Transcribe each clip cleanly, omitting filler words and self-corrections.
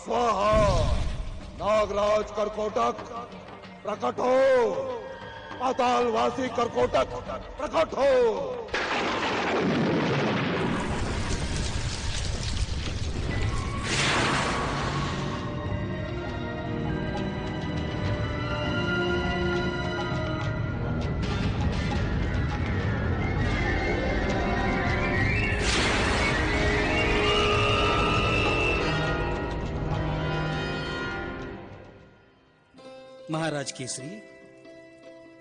स्वाहा। नागराज कर्कोटक प्रकट हो, पातालवासी कर्कोटक प्रकट हो। महाराज केसरी,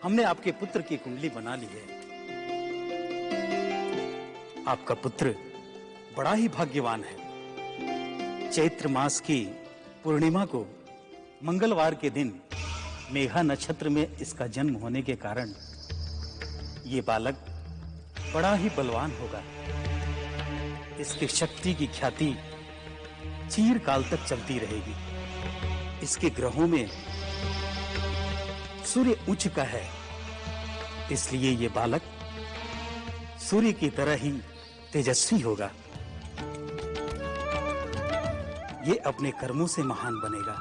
हमने आपके पुत्र की कुंडली बना ली है। आपका पुत्र बड़ा ही भाग्यवान है। चैत्र मास की पूर्णिमा को मंगलवार के दिन मेघा नक्षत्र में इसका जन्म होने के कारण ये बालक बड़ा ही बलवान होगा। इसकी शक्ति की ख्याति चिरकाल तक चलती रहेगी। इसके ग्रहों में सूर्य उच्च का है, इसलिए ये बालक सूर्य की तरह ही तेजस्वी होगा। ये अपने कर्मों से महान बनेगा।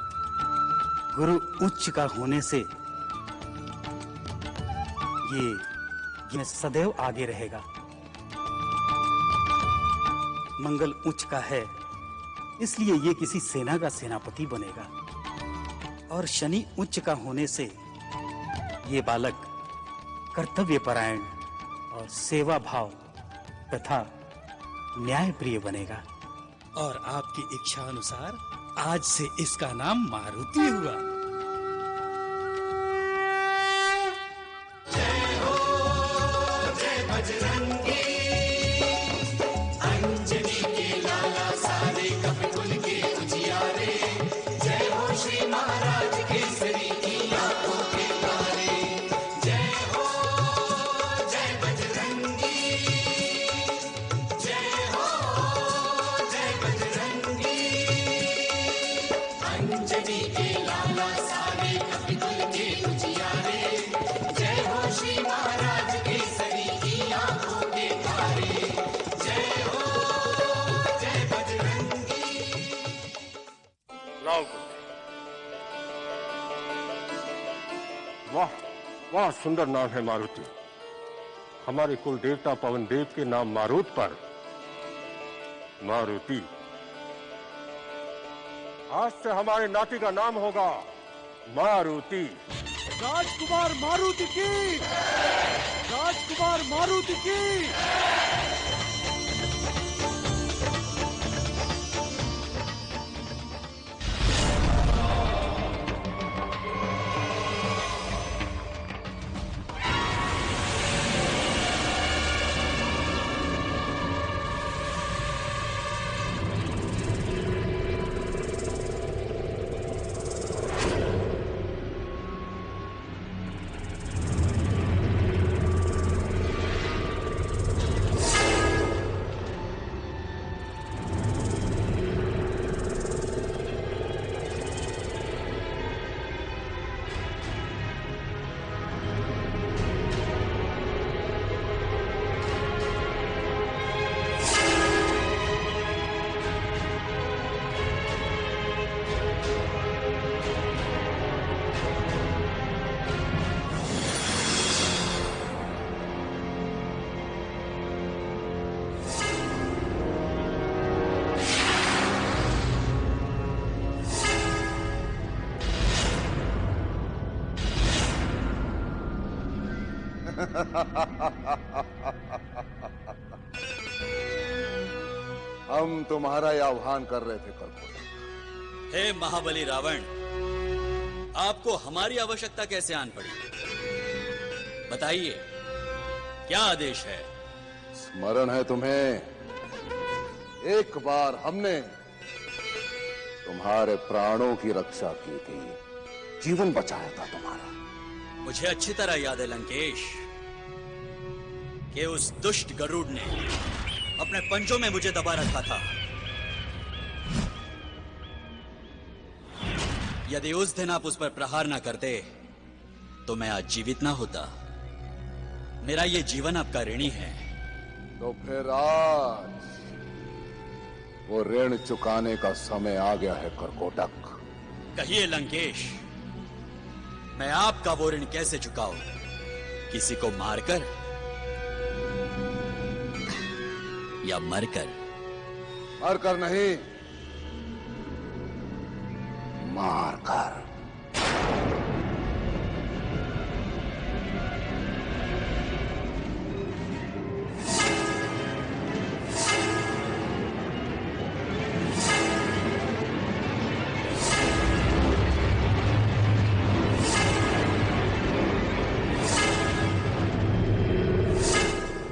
गुरु उच्च का होने से ये सदैव आगे रहेगा। मंगल उच्च का है, इसलिए ये किसी सेना का सेनापति बनेगा। और शनि उच्च का होने से ये बालक कर्तव्यपरायण और सेवा भाव तथा न्याय प्रिय बनेगा। और आपकी इच्छा अनुसार आज से इसका नाम मारुति हुआ। जय हो जय बजरंगी, अंजनी के लाला सारे कपिकुल के उजियारे। जय हो श्री महाराज केसरी की आंखों के तारे। जय हो जय बजरंगी, जय हो जय बजरंगी, अंजनी के लाला सारे कपिकुल के उजियारे। जय हो श्री महाराज केसरी की आंखों के तारे। जय हो जय बजरंगी। लाओ। वाह वाह, सुंदर नाम है मारुति। हमारे कुल देवता पवन देव के नाम मारुत पर मारुति। आज से हमारे नाती का नाम होगा मारुति। राजकुमार मारुति की, राजकुमार मारुति की। हम तुम्हारा यह आह्वान कर रहे थे कर्कोटक। हे महाबली रावण, आपको हमारी आवश्यकता कैसे आन पड़ी? बताइए, क्या आदेश है? स्मरण है तुम्हें, एक बार हमने तुम्हारे प्राणों की रक्षा की थी, जीवन बचाया था तुम्हारा। मुझे अच्छी तरह याद है लंकेश कि उस दुष्ट गरुड़ ने अपने पंजों में मुझे दबा रखा था। यदि उस दिन आप उस पर प्रहार ना करते तो मैं आज जीवित ना होता। मेरा ये जीवन आपका ऋणी है। तो फिर आज वो ऋण चुकाने का समय आ गया है करकोटक। कहिए लंकेश, मैं आपका वो ऋण कैसे चुकाऊं? किसी को मारकर या मरकर? मरकर नहीं, मारकर।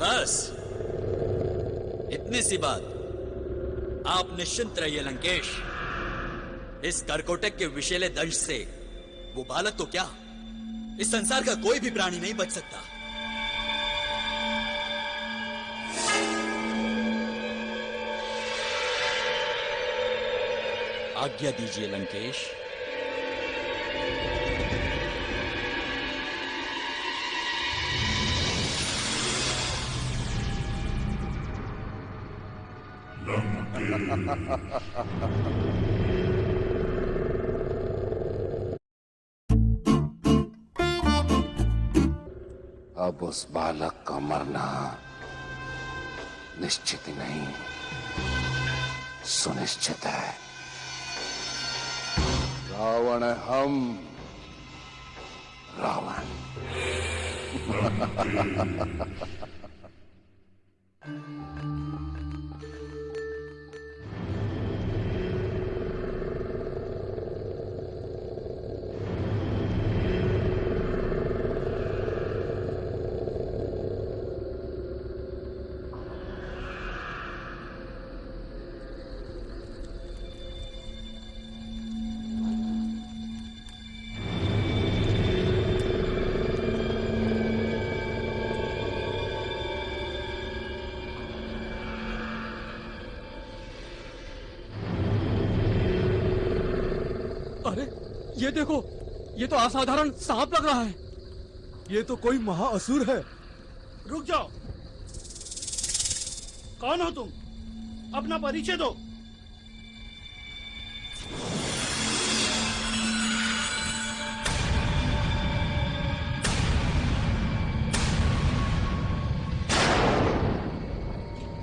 बस इतनी सी बात। आप निश्चिंत रहिए लंकेश। इस करकोटक के विषैले दंश से वो बालक तो क्या, इस संसार का कोई भी प्राणी नहीं बच सकता। आज्ञा दीजिए लंकेश। अब उस बालक का मरना निश्चित ही नहीं, सुनिश्चित है। रावण है हम, रावण। अरे ये देखो, ये तो असाधारण सांप लग रहा है। ये तो कोई महाअसुर है। रुक जाओ, कौन हो तुम? अपना परिचय दो।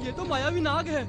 ये तो मायावी नाग है।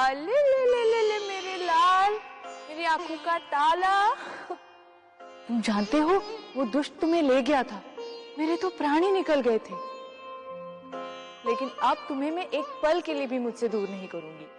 ले ले ले ले ले मेरे लाल, मेरी आंखों का ताला। तुम जानते हो वो दुष्ट तुम्हें ले गया था, मेरे तो प्राण ही निकल गए थे। लेकिन अब तुम्हें मैं एक पल के लिए भी मुझसे दूर नहीं करूंगी।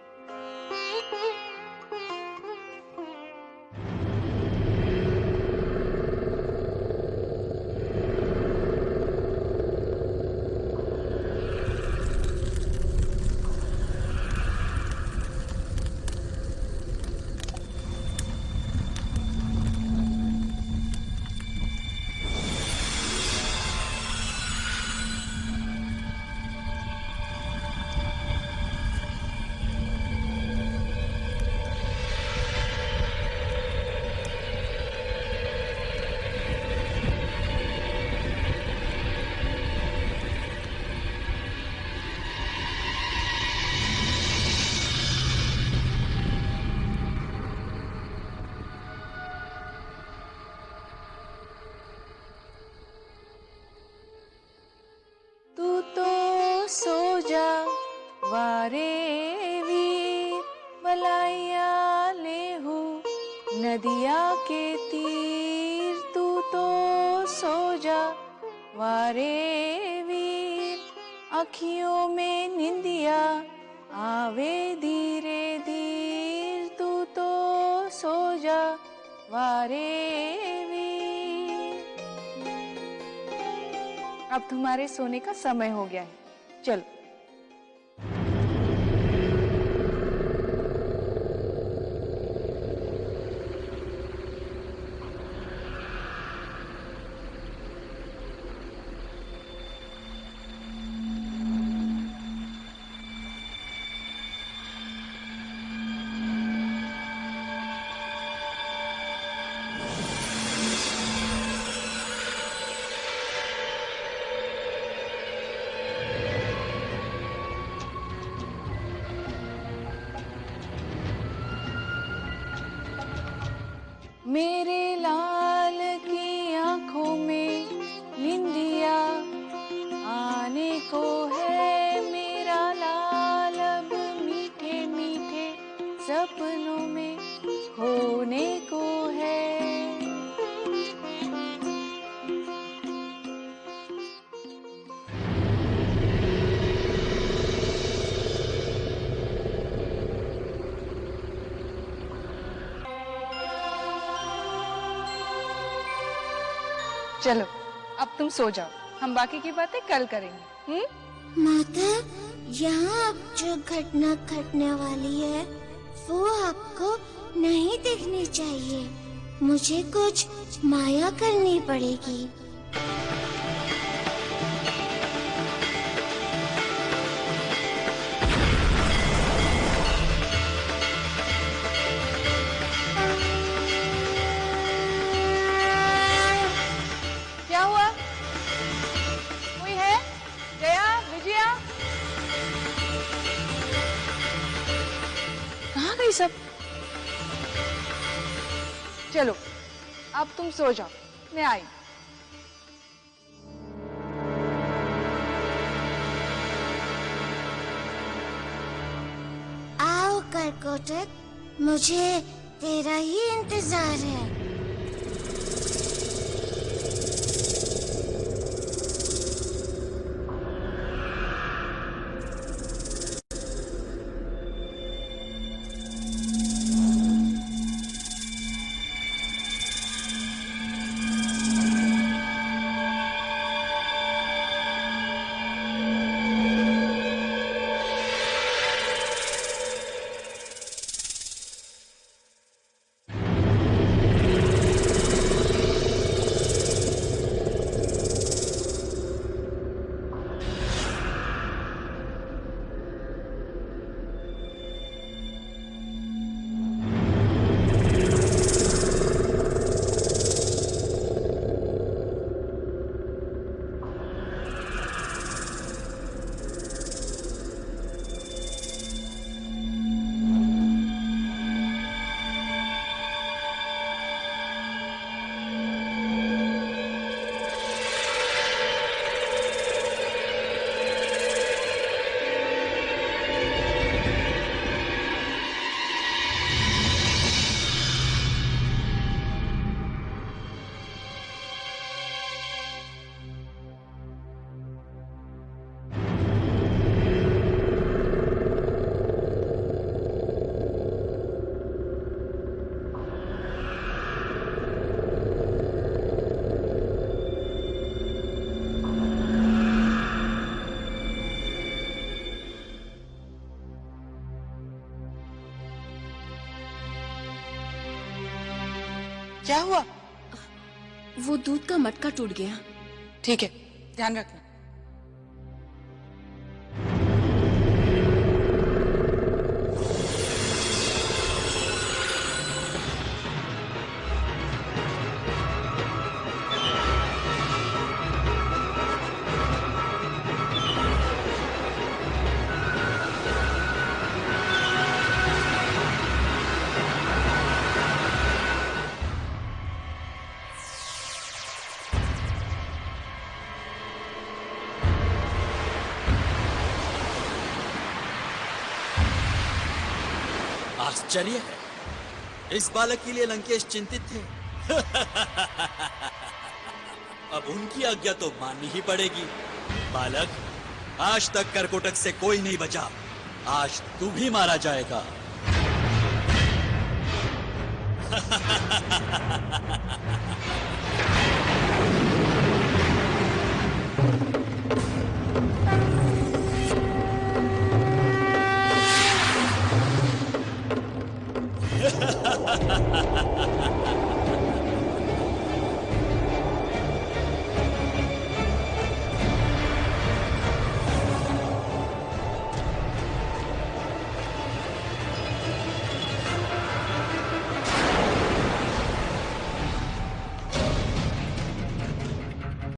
तू तो सो जा वारे वीर बलाइया लेहू नदिया के तीर तू तो सो जा। वारे वीर अखियों में निंदिया आवे धीरे धीर तू तो सो जा। वारे वीर अब तुम्हारे सोने का समय हो गया है, चलो। मेरे लाल की आंखों में निंदिया आने को है, मेरा लाल अब मीठे मीठे सपनों में खोने को है। चलो अब तुम सो जाओ, हम बाकी की बातें कल करेंगे। माता, यहाँ अब जो घटना घटने वाली है वो आपको नहीं देखनी चाहिए। मुझे कुछ माया करनी पड़ेगी। क्या हुआ? कोई है? जया, विजया, कहाँ गई सब? चलो अब तुम सो जाओ, मैं आई। आओ करकोटक, मुझे तेरा ही इंतजार है। क्या हुआ? वो दूध का मटका टूट गया। ठीक है, ध्यान रखना। आश्चर्य है, इस बालक के लिए लंकेश चिंतित थे। अब उनकी आज्ञा तो माननी ही पड़ेगी। बालक, आज तक करकोटक से कोई नहीं बचा, आज तू भी मारा जाएगा।